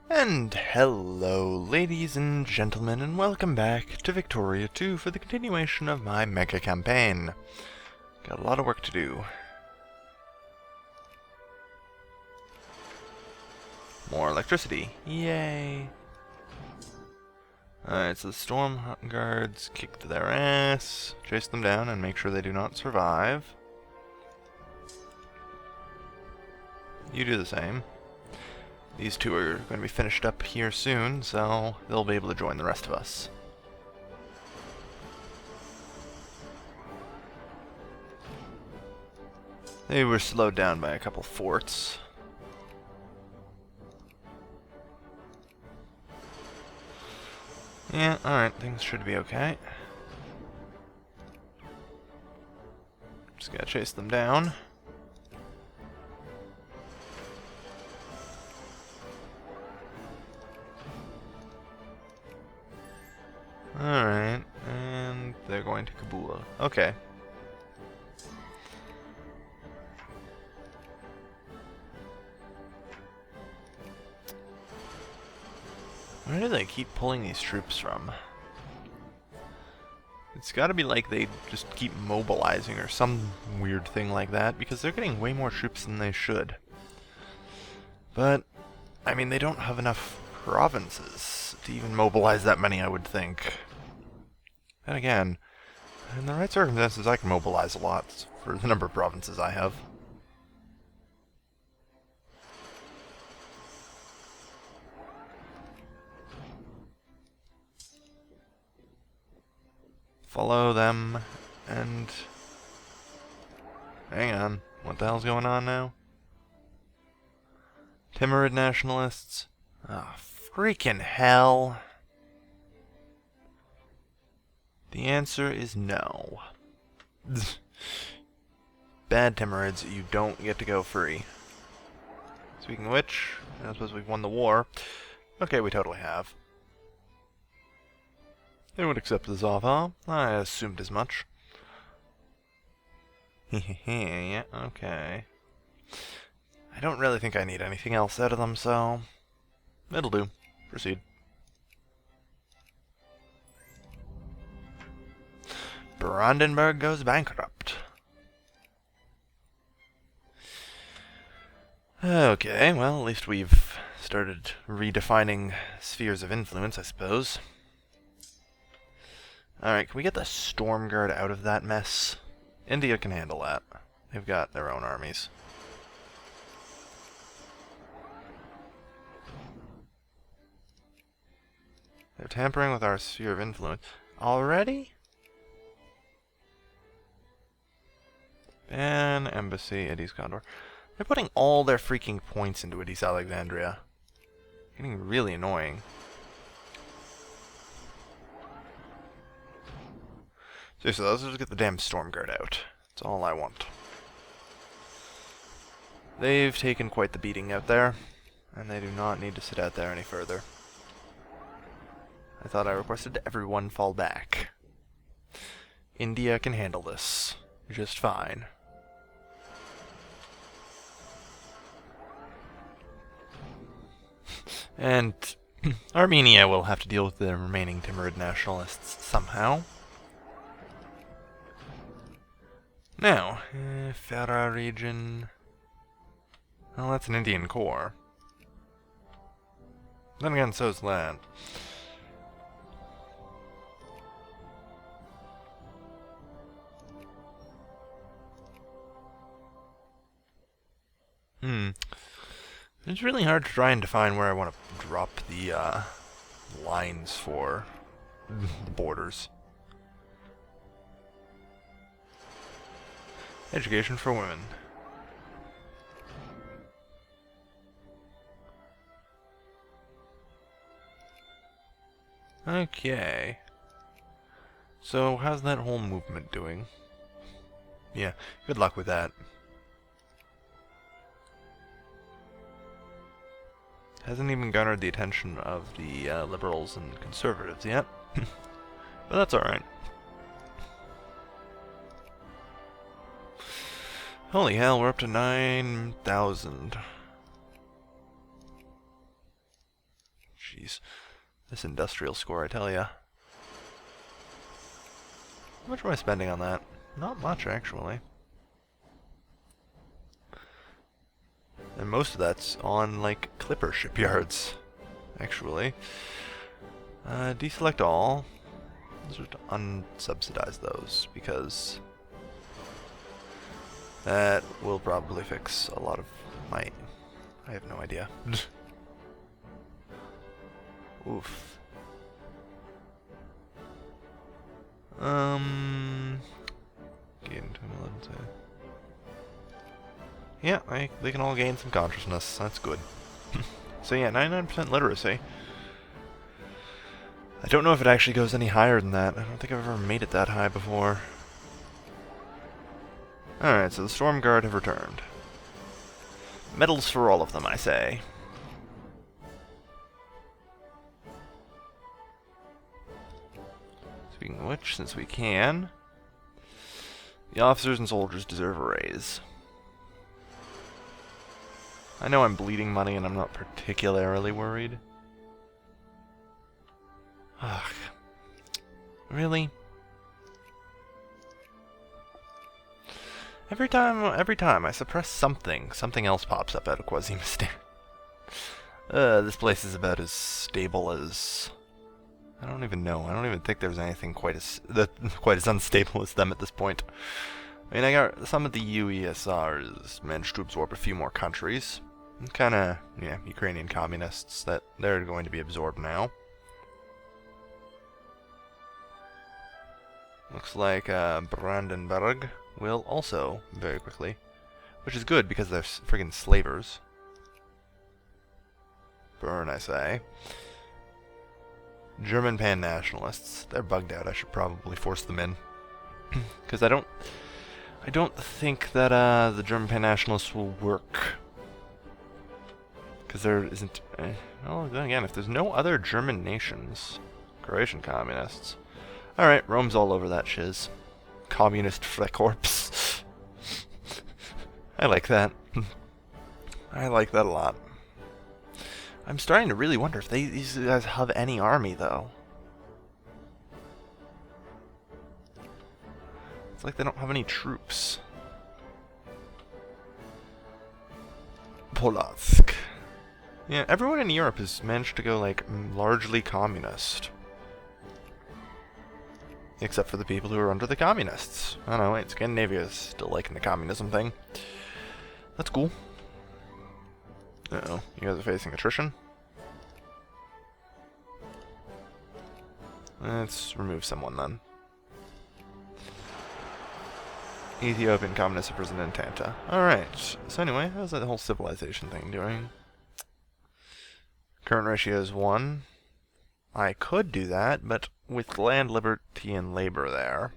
And hello, ladies and gentlemen, and welcome back to Victoria 2 for the continuation of my mega campaign. Got a lot of work to do. More electricity. Yay! Alright, so the storm guards kicked their ass, chase them down, and make sure they do not survive. You do the same. These two are going to be finished up here soon, so they'll be able to join the rest of us. They were slowed down by a couple forts. Yeah, alright, things should be okay. Just gotta chase them down. Alright, and they're going to Kabul. Okay. Where do they keep pulling these troops from? It's gotta be like they just keep mobilizing or some weird thing like that, because they're getting way more troops than they should. But, I mean, they don't have enough provinces to even mobilize that many, I would think. Then again, in the right circumstances, I can mobilize a lot for the number of provinces I have. Follow them, and... Hang on, what the hell's going on now? Timorid nationalists? Ah, freaking hell. The answer is no. Bad Timorids, you don't get to go free. Speaking of which, I suppose we've won the war. Okay, we totally have. They would accept this offer. I assumed as much. Yeah, okay. I don't really think I need anything else out of them, so... it'll do. Proceed. Brandenburg goes bankrupt. Okay, well, at least we've started redefining spheres of influence, I suppose. Alright, can we get the Storm Guard out of that mess? India can handle that. They've got their own armies. They're tampering with our sphere of influence. Already? Ban embassy at East Condor. They're putting all their freaking points into East Alexandria. Getting really annoying. Seriously, let's just get the damn Storm Guard out. That's all I want. They've taken quite the beating out there, and they do not need to sit out there any further. I thought I requested everyone fall back. India can handle this just fine. And Armenia will have to deal with the remaining Timurid nationalists somehow. Now, Farah region... well, that's an Indian core. Then again, so's land. It's really hard to try and define where I want to drop the lines for the borders. Education for women. Okay. So, how's that whole movement doing? Yeah, good luck with that. Hasn't even garnered the attention of the liberals and conservatives yet. But that's alright. Holy hell, we're up to 9,000. Jeez. This industrial score, I tell ya. How much am I spending on that? Not much, actually. And most of that's on, like, clipper shipyards, actually. Deselect all. Let's just unsubsidize those, because that will probably fix a lot of my... I have no idea. Oof. Gain 2011. Yeah, they can all gain some consciousness. That's good. So yeah, 99% literacy. I don't know if it actually goes any higher than that. I don't think I've ever made it that high before. Alright, so the Storm Guard have returned. Medals for all of them, I say. Speaking of which, since we can, the officers and soldiers deserve a raise. I know I'm bleeding money and I'm not particularly worried. Ugh. Really? Every time I suppress something else pops up out of Quasi-Mystere. This place is about as stable as... I don't even know. I don't even think there's anything quite as unstable as them at this point. I mean, I got some of the UESRs managed to absorb a few more countries. Kind of, yeah, Ukrainian communists that they're going to be absorbed now. Looks like Brandenburg will also very quickly, which is good because they're friggin' slavers. Burn, I say. German pan-nationalists. They're bugged out. I should probably force them in. Because I don't think that the German pan-nationalists will work. Because there isn't... well, then again, if there's no other German nations... Croatian communists... Alright, Rome's all over that shiz. Communist Freikorps. I like that. I like that a lot. I'm starting to really wonder if these guys have any army, though. It's like they don't have any troops. Polotsk. Yeah, everyone in Europe has managed to go, like, largely communist. Except for the people who are under the communists. I don't know, wait, Scandinavia is still liking the communism thing. That's cool. Uh-oh, you guys are facing attrition? Let's remove someone then. Ethiopian communists are present in Tanta. Alright, so anyway, how's that whole civilization thing doing? Current ratio is 1. I could do that, but with land, liberty, and labor there,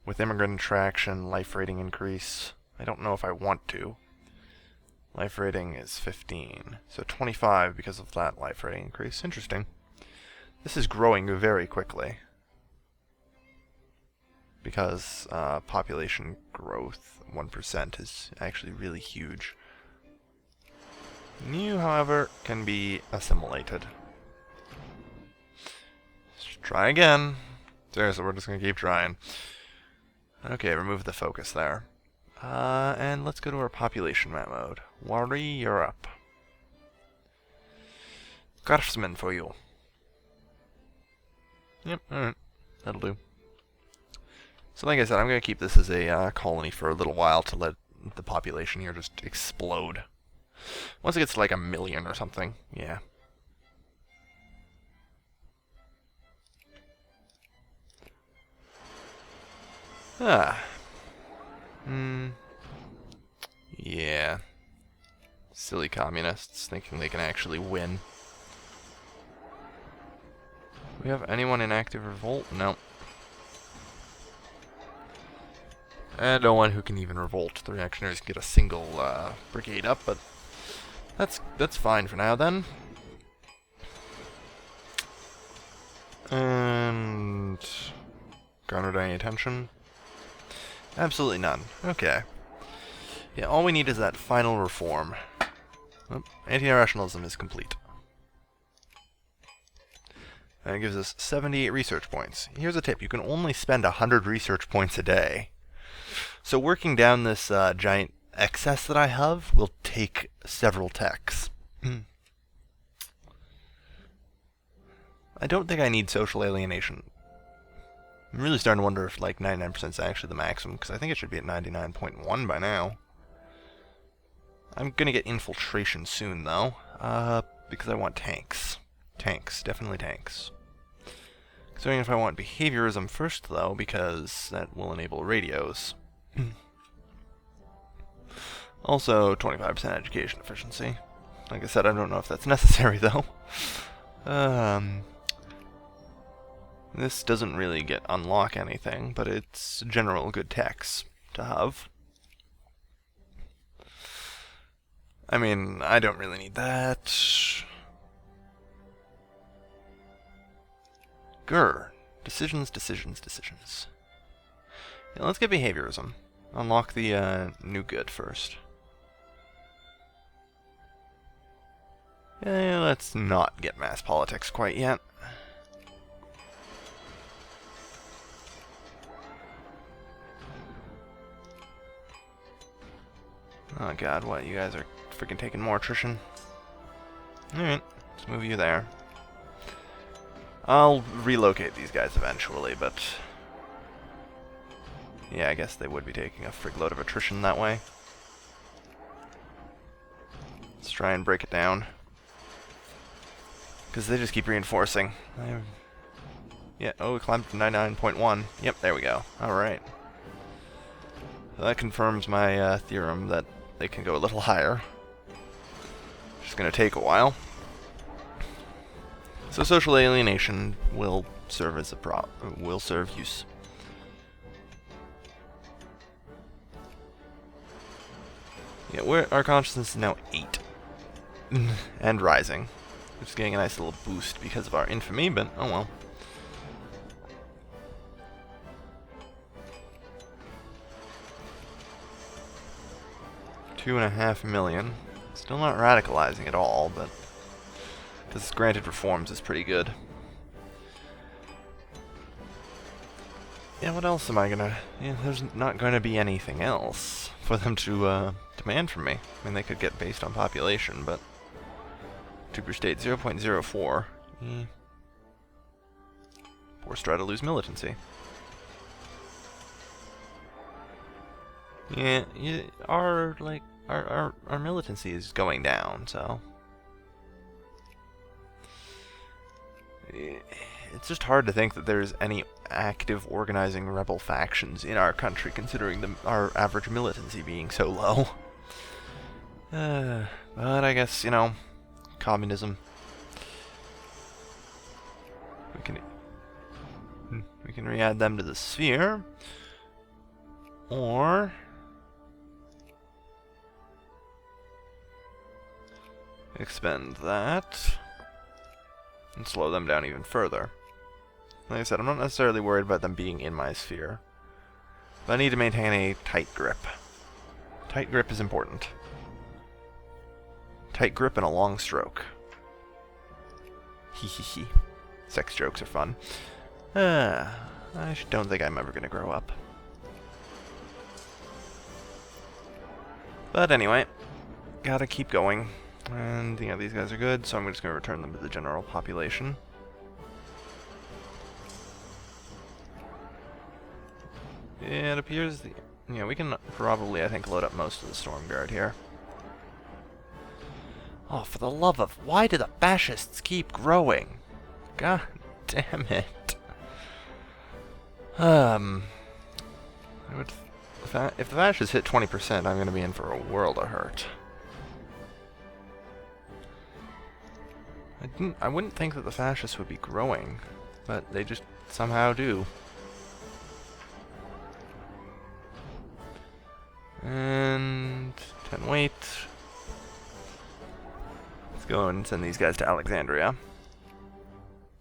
with immigrant attraction, life rating increase, I don't know if I want to. Life rating is 15, so 25 because of that life rating increase. Interesting. This is growing very quickly. Because population growth, 1%, is actually really huge. New, however, can be assimilated. Let's try again. Seriously, we're just going to keep trying. Okay, remove the focus there. And let's go to our population map mode. Worry Europe. Craftsman for you. Yep, alright. That'll do. So like I said, I'm going to keep this as a colony for a little while to let the population here just explode. Once it gets to like 1 million or something, yeah. Yeah. Silly communists thinking they can actually win. Do we have anyone in active revolt? No. And no one who can even revolt. The reactionaries can get a single brigade up, but that's fine for now then. And garnered any attention? Absolutely none. Okay. Yeah, all we need is that final reform. Oh, anti-rationalism is complete. And it gives us 78 research points. Here's a tip. You can only spend 100 research points a day. So working down this giant excess that I have will take several techs. I don't think I need social alienation. I'm really starting to wonder if like 99% is actually the maximum, because I think it should be at 99.1 by now. I'm gonna get infiltration soon though, because I want tanks. Tanks, definitely tanks. Considering if I want behaviorism first though, because that will enable radios. Also, 25% education efficiency. Like I said, I don't know if that's necessary though. This doesn't really unlock anything, but it's general good techs to have. I mean, I don't really need that. Grr. Decisions, decisions, decisions. Yeah, let's get behaviorism. Unlock the new good first. Yeah, let's not get mass politics quite yet. Oh god, what? You guys are freaking taking more attrition? Alright, let's move you there. I'll relocate these guys eventually, but... yeah, I guess they would be taking a frig load of attrition that way. Let's try and break it down. Because they just keep reinforcing. Yeah, oh, we climbed to 99.1. Yep, there we go. Alright. So that confirms my theorem that they can go a little higher. Just gonna take a while. So social alienation will serve as will serve use. Yeah, our consciousness is now 8. And rising. Just getting a nice little boost because of our infamy, but oh well. $2.5 million. Still not radicalizing at all, but because granted reforms is pretty good. Yeah, what else am I gonna... yeah, there's not gonna be anything else for them to demand from me. I mean, they could get based on population, but... Trooper state 0.04. Forced try to lose militancy. Yeah, our militancy is going down, so... it's just hard to think that there's any active organizing rebel factions in our country, considering our average militancy being so low. But I guess, you know, communism. We can re-add them to the sphere, or expend that and slow them down even further. Like I said, I'm not necessarily worried about them being in my sphere, but I need to maintain a tight grip. Tight grip is important. Tight grip and a long stroke. Hee hee hee. Sex jokes are fun. I don't think I'm ever going to grow up. But anyway, gotta keep going. And, you know, these guys are good, so I'm just going to return them to the general population. Yeah, it appears we can probably, I think, load up most of the Storm Guard here. Oh, for the love of... why do the fascists keep growing? God damn it. If the fascists hit 20%, I'm going to be in for a world of hurt. I wouldn't think that the fascists would be growing, but they just somehow do. And 10 weight. Let's go and send these guys to Alexandria.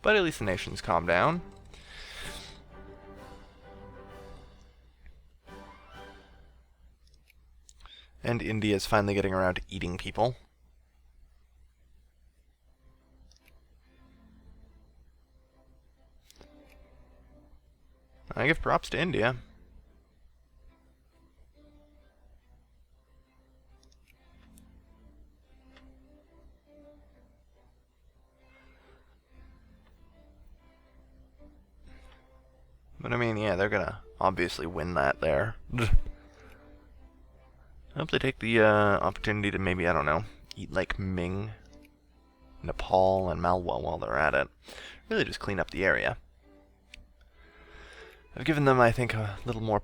But at least the nation's calmed down. And India's finally getting around to eating people. I give props to India. But I mean, yeah, they're gonna obviously win that there. I hope they take the opportunity to maybe, I don't know, eat like Ming, Nepal, and Malwa while they're at it. Really just clean up the area. I've given them, I think, a little more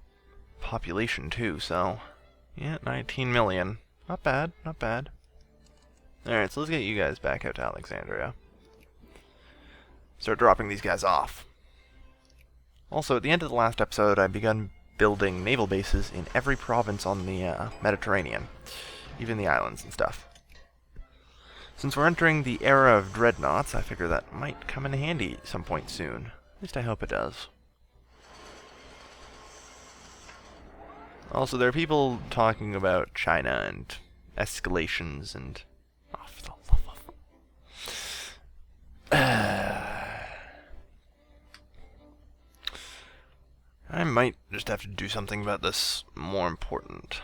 population too, so yeah, 19 million. Not bad, not bad. Alright, so let's get you guys back out to Alexandria. Start dropping these guys off. Also, at the end of the last episode, I begun building naval bases in every province on the Mediterranean, even the islands and stuff. Since we're entering the era of dreadnoughts, I figure that might come in handy at some point soon. At least I hope it does. Also, there are people talking about China and escalations and... Oh, for the love of... I might just have to do something about this more important.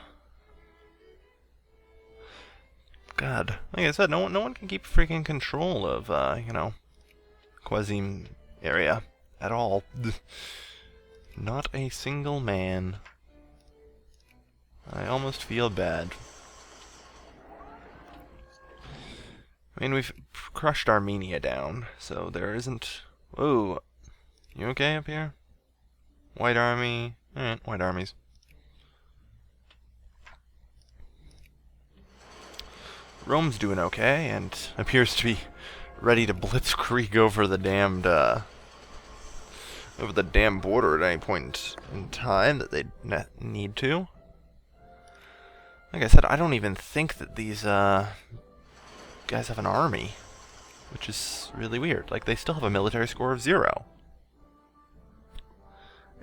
God, like I said, no one can keep freaking control of, you know, Quazim area at all. Not a single man. I almost feel bad. I mean, we've crushed Armenia down, so there isn't... Whoa, you okay up here? White army. Alright, white armies. Rome's doing okay, and appears to be ready to blitzkrieg over the damned, over the damn border at any point in time that they need to. Like I said, I don't even think that these, guys have an army, which is really weird. Like, they still have a military score of 0.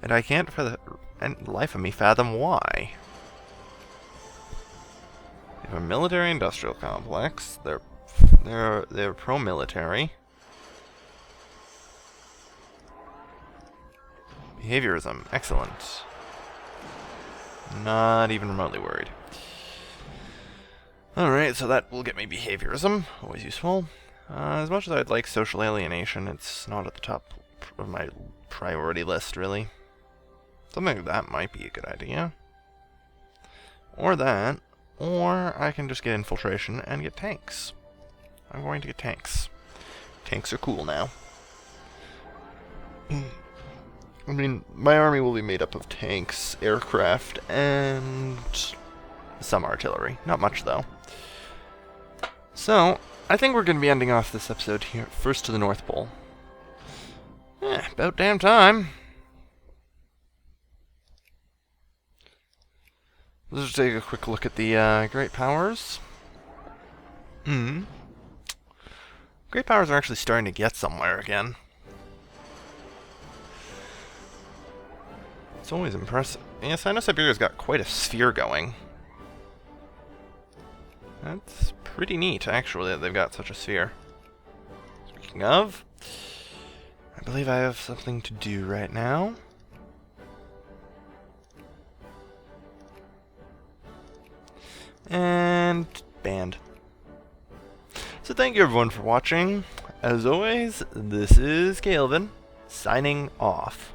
And I can't for the life of me fathom why. They have a military-industrial complex. They're pro-military. Behaviorism, excellent. Not even remotely worried. Alright, so that will get me behaviorism, always useful. As much as I'd like social alienation, it's not at the top of my priority list, really. Something like that might be a good idea. Or that, or I can just get infiltration and get tanks. I'm going to get tanks. Tanks are cool now. I mean, my army will be made up of tanks, aircraft, and some artillery. Not much, though. So, I think we're going to be ending off this episode here, first to the North Pole. About damn time. Let's just take a quick look at the Great Powers. Great Powers are actually starting to get somewhere again. It's always impressive. Yes, I know Siberia's got quite a sphere going. That's pretty neat, actually, that they've got such a sphere. Speaking of, I believe I have something to do right now. And banned. So thank you everyone for watching. As always, this is Calvin, signing off.